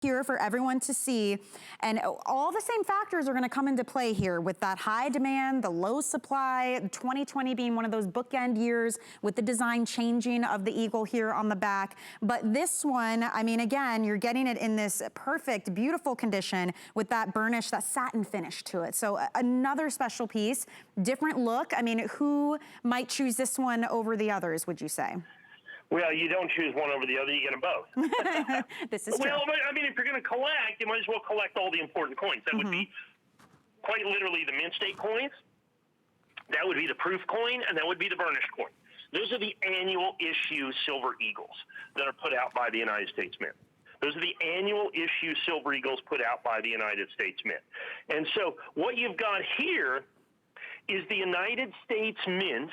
here for everyone to see. And all the same factors are gonna come into play here with that high demand, the low supply, 2020 being one of those bookend years with the design changing of the eagle here on the back. But this one, I mean, again, you're getting it in this perfect, beautiful condition with that burnish, that satin finish to it. So another special piece, different look. I mean, who might choose this one over the others, would you say? Well, you don't choose one over the other, you get them both. This is true. Well, I mean, if you're going to collect, you might as well collect all the important coins. That would be quite literally the mint state coins, that would be the proof coin, and that would be the burnished coin. Those are the annual issue silver eagles that are put out by the United States Mint. Those are the annual issue silver eagles put out by the United States Mint. And so what you've got here is the United States Mint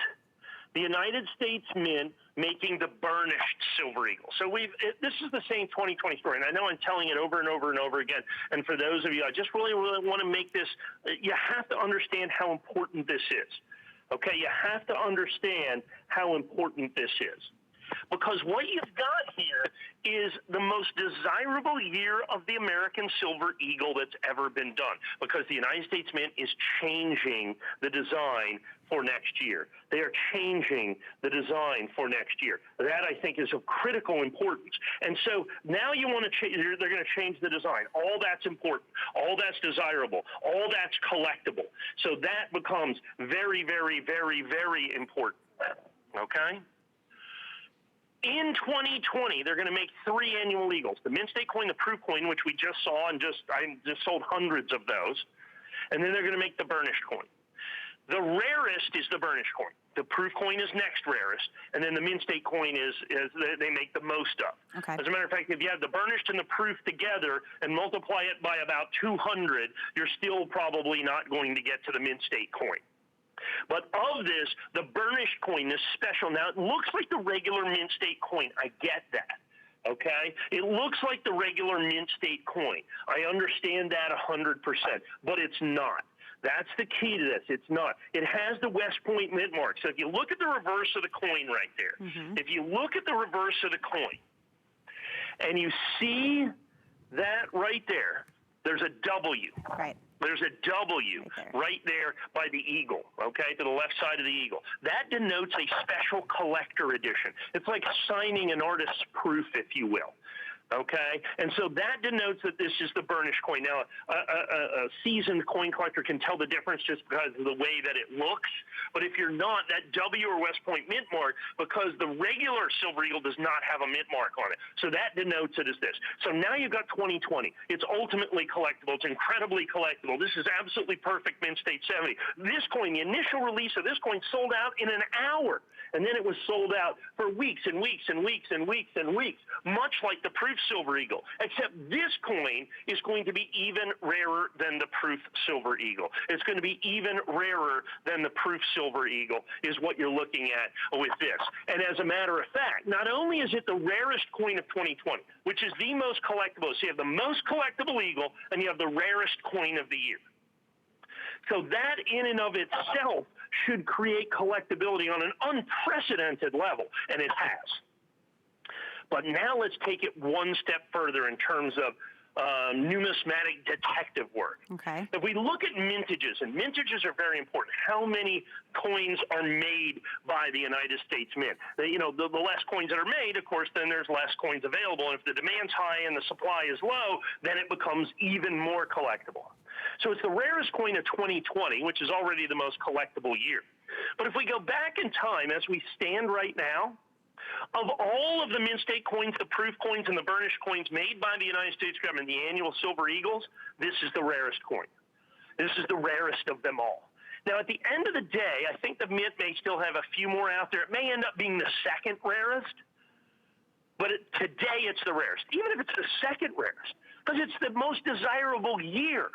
making the burnished silver eagle. So this is the same 2020 story, and I know I'm telling it over and over and over again. And for those of you, I just really want to make this, you have to understand how important this is. Okay, you have to understand how important this is. Because what you've got here is the most desirable year of the American silver eagle that's ever been done, because the United States Mint is changing the design for next year. They are changing the design for next year. That, I think, is of critical importance. And so now you want to change, they're going to change the design. All that's important. All that's desirable. All that's collectible. So that becomes very, very, very, very important. Okay? In 2020, they're going to make 3 annual eagles. The mint state coin, the proof coin, which we just saw, and I just sold hundreds of those. And then they're going to make the burnished coin. The rarest is the burnished coin. The proof coin is next rarest, and then the mint state coin is they make the most of. Okay. As a matter of fact, if you have the burnished and the proof together and multiply it by about 200, you're still probably not going to get to the mint state coin. But of this, the burnished coin is special. Now, it looks like the regular mint state coin. I get that, okay? It looks like the regular mint state coin. I understand that 100%, but it's not. That's the key to this. It's not. It has the West Point mint mark. So if you look at the reverse of the coin right there, if you look at the reverse of the coin, and you see that right there, there's a W. Right. There's a W right there by the eagle, okay, to the left side of the eagle. That denotes a special collector edition. It's like signing an artist's proof, if you will. Okay, and so that denotes that this is the burnished coin. Now, a seasoned coin collector can tell the difference just because of the way that it looks. But if you're not, that W or West Point mint mark, because the regular silver eagle does not have a mint mark on it. So that denotes it as this. So now you've got 2020. It's ultimately collectible. It's incredibly collectible. This is absolutely perfect mint state 70. This coin, the initial release of this coin, sold out in an hour. And then it was sold out for weeks and weeks and weeks and weeks and weeks, much like the proof silver eagle, except this coin is going to be even rarer than the proof silver eagle. It's going to be even rarer than the proof silver eagle is what you're looking at with this. And as a matter of fact, not only is it the rarest coin of 2020, which is the most collectible, so you have the most collectible eagle and you have the rarest coin of the year. So that in and of itself should create collectability on an unprecedented level, and it has. But now let's take it one step further in terms of numismatic detective work. Okay. If we look at mintages, and mintages are very important, how many coins are made by the United States Mint? You know, the less coins that are made, of course, then there's less coins available. And if the demand's high and the supply is low, then it becomes even more collectible. So it's the rarest coin of 2020, which is already the most collectible year. But if we go back in time, as we stand right now, of all of the mint state coins, the proof coins, and the burnished coins made by the United States government, the annual silver eagles, this is the rarest coin. This is the rarest of them all. Now, at the end of the day, I think the mint may still have a few more out there. It may end up being the second rarest, but today it's the rarest, even if it's the second rarest, because it's the most desirable year.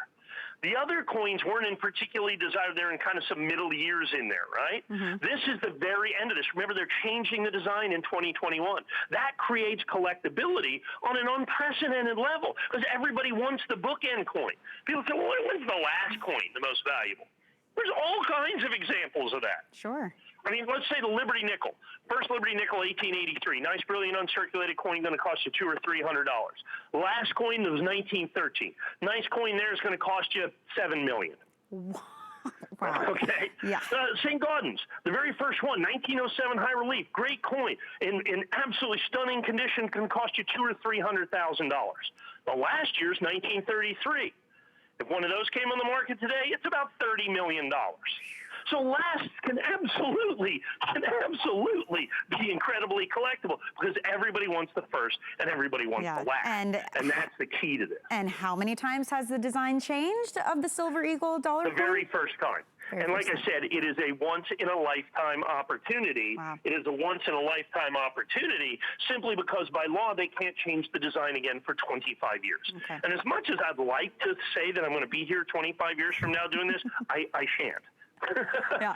The other coins weren't in particularly desired. They're in kind of some middle years in there, right? This is the very end of this. Remember, they're changing the design in 2021. That creates collectability on an unprecedented level because everybody wants the bookend coin. People say, well, when's the last coin the most valuable? There's all kinds of examples of that. Sure. I mean, let's say the Liberty nickel. First Liberty nickel, 1883. Nice, brilliant, uncirculated coin, going to cost you $200 or $300. Last coin was 1913. Nice coin there is going to cost you $7 million. Wow. Okay. Yeah. St. Gaudens, the very first one, 1907 high relief, great coin, in absolutely stunning condition, can cost you $200,000 or $300,000. The last year's 1933. If one of those came on the market today, it's about $30 million. So last can absolutely be incredibly collectible because everybody wants the first and everybody wants the last. And that's the key to this. And how many times has the design changed of the Silver Eagle dollar coin? The very first time. And like I said, it is a once-in-a-lifetime opportunity. Wow. It is a once-in-a-lifetime opportunity simply because by law they can't change the design again for 25 years. Okay. And as much as I'd like to say that I'm going to be here 25 years from now doing this, I shan't. Yeah.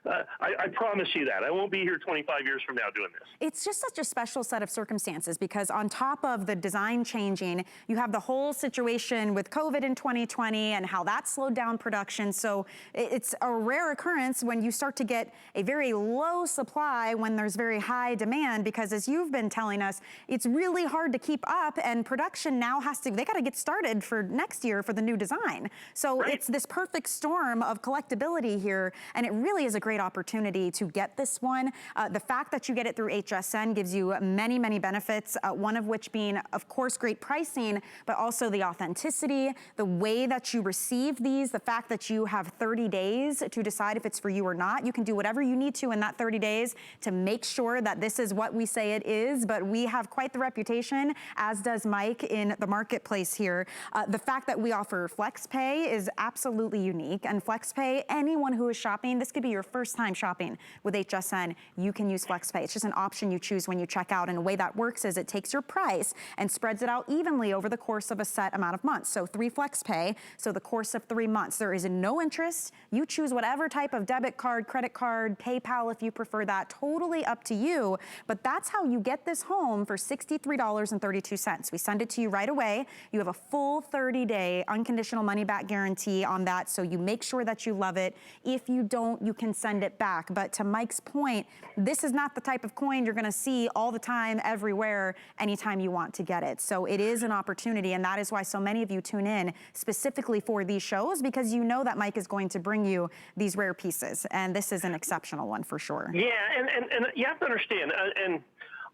I promise you that. I won't be here 25 years from now doing this. It's just such a special set of circumstances because on top of the design changing, you have the whole situation with COVID in 2020 and how that slowed down production. So it's a rare occurrence when you start to get a very low supply when there's very high demand, because as you've been telling us, it's really hard to keep up, and production now they got to get started for next year for the new design. So It's this perfect storm of collectability here, and it really is a great opportunity to get this one. The fact that you get it through HSN gives you many, many benefits, one of which being, of course, great pricing, but also the authenticity, the way that you receive these, the fact that you have 30 days to decide if it's for you or not. You can do whatever you need to in that 30 days to make sure that this is what we say it is, but we have quite the reputation, as does Mike, in the marketplace here. The fact that we offer FlexPay is absolutely unique, and FlexPay, anyone who is shopping, this could be your first time shopping with HSN, you can use FlexPay. It's just an option you choose when you check out, and the way that works is it takes your price and spreads it out evenly over the course of a set amount of months. So 3 FlexPay, so the course of 3 months. There is no interest. You choose whatever type of debit card, credit card, PayPal if you prefer that, totally up to you. But that's how you get this home for $63.32. We send it to you right away. You have a full 30-day unconditional money-back guarantee on that, so you make sure that you love it. If you don't, you can send it back. But to Mike's point, this is not the type of coin you're going to see all the time, everywhere, anytime you want to get it. So it is an opportunity, and that is why so many of you tune in specifically for these shows, because you know that Mike is going to bring you these rare pieces, and this is an exceptional one for sure. Yeah, and you have to understand, and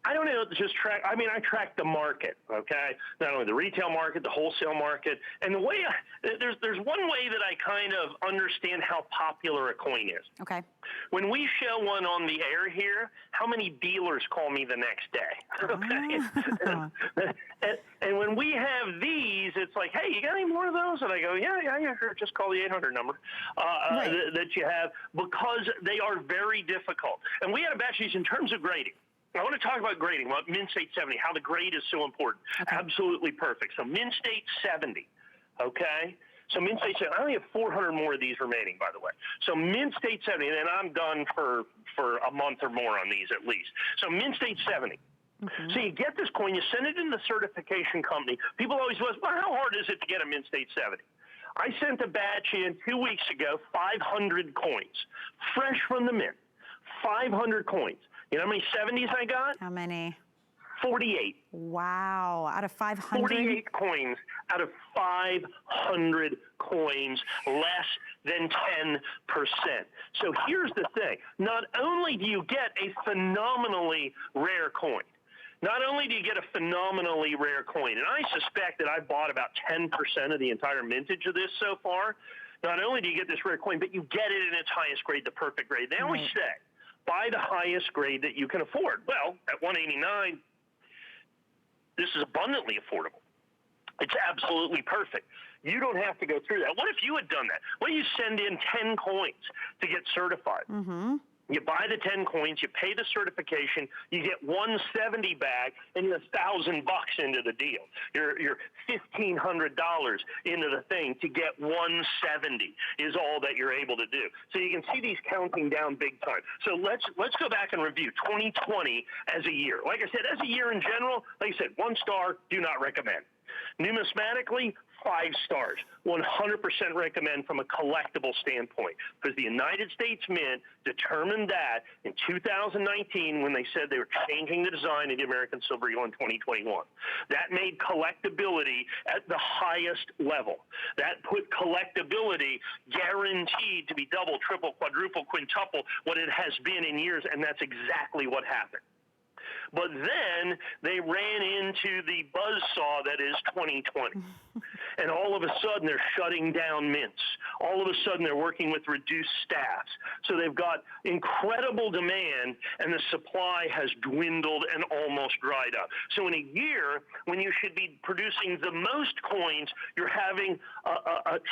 I don't know, just track, I mean, I track the market, okay? Not only the retail market, the wholesale market, and the way, there's one way that I kind of understand how popular a coin is. Okay. When we show one on the air here, how many dealers call me the next day, okay? And when we have these, it's like, hey, you got any more of those? And I go, yeah, sure, just call the 800 number that you have, because they are very difficult. And we had a batch of these in terms of grading. I want to talk about grading, about Mint State 70, how the grade is so important. Okay. Absolutely perfect. So Mint State 70, okay? So Mint State 70, I only have 400 more of these remaining, by the way. So Mint State 70, and I'm done for a month or more on these at least. So Mint State 70. Mm-hmm. So you get this coin, you send it in the certification company. People always ask, well, how hard is it to get a Mint State 70? I sent a batch in 2 weeks ago, 500 coins, fresh from the mint, 500 coins. You know how many 70s I got? How many? 48. Wow, out of 500? 48 coins out of 500 coins, less than 10%. So here's the thing. Not only do you get a phenomenally rare coin, not only do you get a phenomenally rare coin, and I suspect that I've bought about 10% of the entire mintage of this so far, not only do you get this rare coin, but you get it in its highest grade, the perfect grade. They always say, buy the highest grade that you can afford. Well, at $189, this is abundantly affordable. It's absolutely perfect. You don't have to go through that. What if you had done that? What if you send in 10 coins to get certified? Mm-hmm. You buy the 10 coins, you pay the certification, you get 170 back, and you're $1,000 into the deal. You're $1,500 into the thing to get 170 is all that you're able to do. So you can see these counting down big time. So let's go back and review 2020 as a year. Like I said, as a year in general, like I said, 1 star, do not recommend. Numismatically, 5 stars. 100% recommend from a collectible standpoint, because the United States Mint determined that in 2019 when they said they were changing the design of the American Silver Eagle in 2021. That made collectability at the highest level. That put collectability guaranteed to be double, triple, quadruple, quintuple what it has been in years, and that's exactly what happened. But then they ran into the buzzsaw that is 2020. And all of a sudden, they're shutting down mints. All of a sudden, they're working with reduced staffs. So they've got incredible demand, and the supply has dwindled and almost dried up. So in a year, when you should be producing the most coins, you're having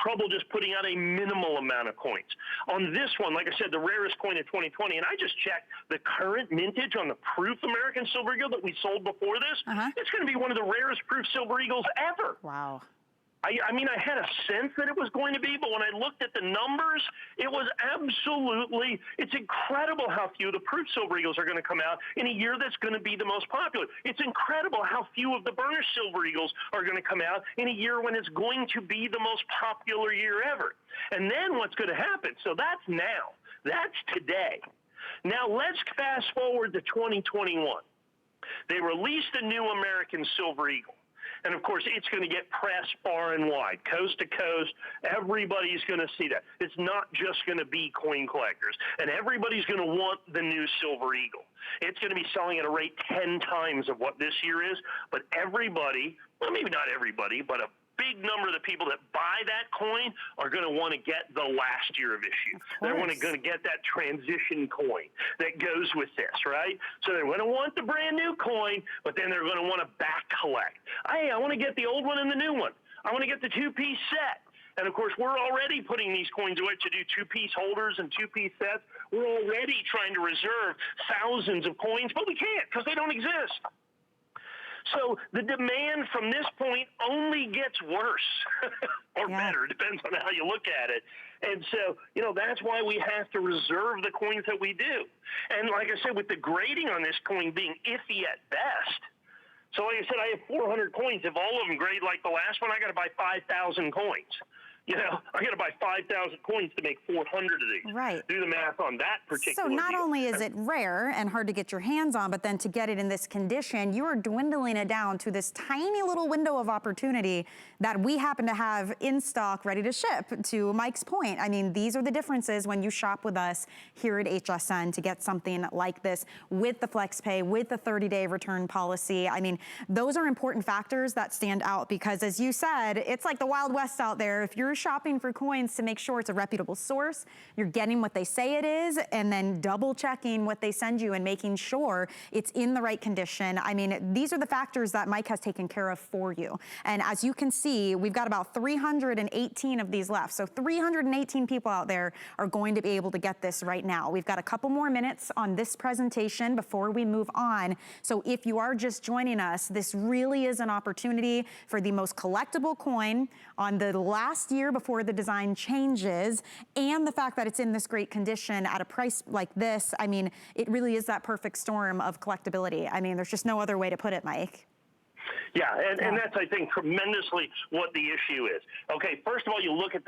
trouble just putting out a minimal amount of coins. On this one, like I said, the rarest coin of 2020, and I just checked the current mintage on the proof American Silver Eagle that we sold before this, it's going to be one of the rarest proof Silver Eagles ever. Wow. I mean, I had a sense that it was going to be, but when I looked at the numbers, it was absolutely, it's incredible how few of the proof Silver Eagles are going to come out in a year that's going to be the most popular. It's incredible how few of the burnished Silver Eagles are going to come out in a year when it's going to be the most popular year ever. And then what's going to happen? So that's now. That's today. Now let's fast forward to 2021. They released a new American Silver Eagle. And, of course, it's going to get pressed far and wide, coast to coast. Everybody's going to see that. It's not just going to be coin collectors. And everybody's going to want the new Silver Eagle. It's going to be selling at a rate 10 times of what this year is. But everybody, well, maybe not everybody, but a big number of the people that buy that coin are going to want to get the last year of issue. They're going to get that transition coin that goes with this, right? So they're going to want the brand new coin, but then they're going to want to back collect. Hey, I want to get the old one and the new one. I want to get the two-piece set. And, of course, we're already putting these coins away to do two-piece holders and two-piece sets. We're already trying to reserve thousands of coins, but we can't because they don't exist. So the demand from this point only gets worse or better, depends on how you look at it. And so, you know, that's why we have to reserve the coins that we do. And like I said, with the grading on this coin being iffy at best, so like I said, I have 400 coins. If all of them grade like the last one, I got to buy 5,000 coins. You know, I got to buy 5,000 coins to make 400 of these. Right. Do the math on that particular So not deal. only is it rare and hard to get your hands on, but then to get it in this condition, you are dwindling it down to this tiny little window of opportunity that we happen to have in stock ready to ship. To Mike's point, I mean, these are the differences when you shop with us here at HSN to get something like this with the FlexPay, with the 30-day return policy. I mean, those are important factors that stand out because, as you said, it's like the Wild West out there. If you're shopping for coins, to make sure it's a reputable source, you're getting what they say it is, and then double checking what they send you and making sure it's in the right condition. I mean, these are the factors that Mike has taken care of for you. And as you can see, we've got about 318 of these left. So 318 people out there are going to be able to get this right now. We've got a couple more minutes on this presentation before we move on. So if you are just joining us, this really is an opportunity for the most collectible coin on the last year before the design changes, and the fact that it's in this great condition at a price like this. I mean, it really is that perfect storm of collectability. I mean, there's just no other way to put it, Mike. Yeah, and that's, I think, tremendously what the issue is. Okay, first of all, you look at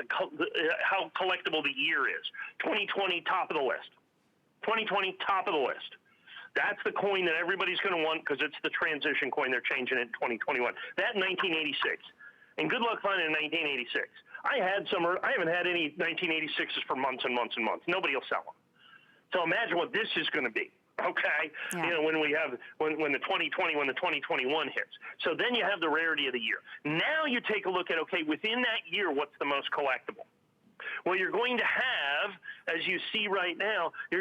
how collectible the year is. 2020, top of the list. 2020, top of the list. That's the coin that everybody's going to want because it's the transition coin. They're changing it in 2021. That in 1986. And good luck finding a 1986. I haven't had any 1986s for months and months and months. Nobody will sell them. So imagine what this is going to be. Okay, you know, when the 2020, when the 2021 hits. So then you have the rarity of the year. Now you take a look at, okay, within that year, what's the most collectible? Well, you're going to have, as you see right now, you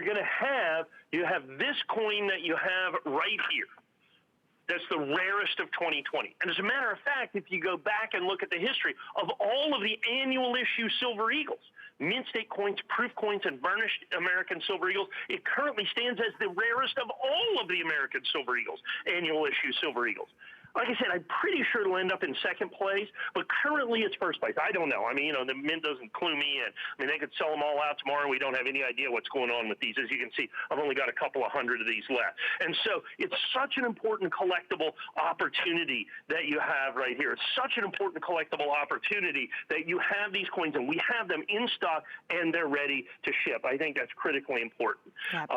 have this coin that you have right here. That's the rarest of 2020. And as a matter of fact, if you go back and look at the history of all of the annual issue Silver Eagles, mint state coins, proof coins, and burnished American Silver Eagles, it currently stands as the rarest of all of the American Silver Eagles, annual issue Silver Eagles. Like I said, I'm pretty sure it'll end up in second place, but currently it's first place. I don't know. I mean, the Mint doesn't clue me in. I mean, they could sell them all out tomorrow, and we don't have any idea what's going on with these. As you can see, I've only got a couple of hundred of these left. And so it's such an important collectible opportunity that you have right here. It's such an important collectible opportunity that you have these coins, and we have them in stock, and they're ready to ship. I think that's critically important. Yep.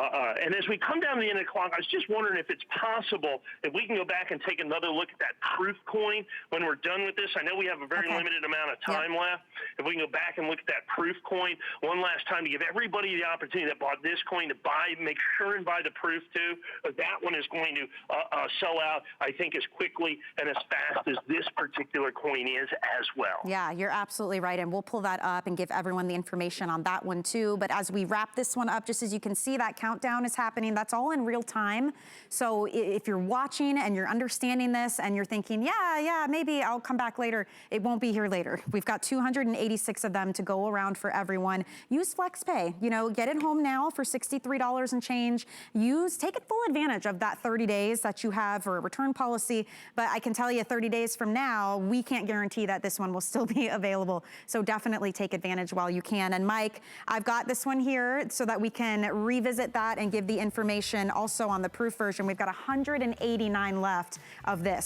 And as we come down to the end of the clock, I was just wondering if it's possible if we can go back and take another look at that proof coin when we're done with this. I know we have a very limited amount of time left. If we can go back and look at that proof coin one last time to give everybody the opportunity that bought this coin to buy, make sure and buy the proof too. But that one is going to sell out, I think, as quickly and as fast as this particular coin is as well. Yeah, you're absolutely right. And we'll pull that up and give everyone the information on that one too. But as we wrap this one up, just as you can see, that countdown is happening. That's all in real time. So if you're watching and you're understanding this and you're thinking, yeah, maybe I'll come back later, it won't be here later. We've got 286 of them to go around for everyone. Use FlexPay. You know, get it home now for $63 and change. Take full advantage of that 30 days that you have for a return policy. But I can tell you 30 days from now, we can't guarantee that this one will still be available. So definitely take advantage while you can. And Mike, I've got this one here so that we can revisit that and give the information also on the proof version. We've got 189 left of this.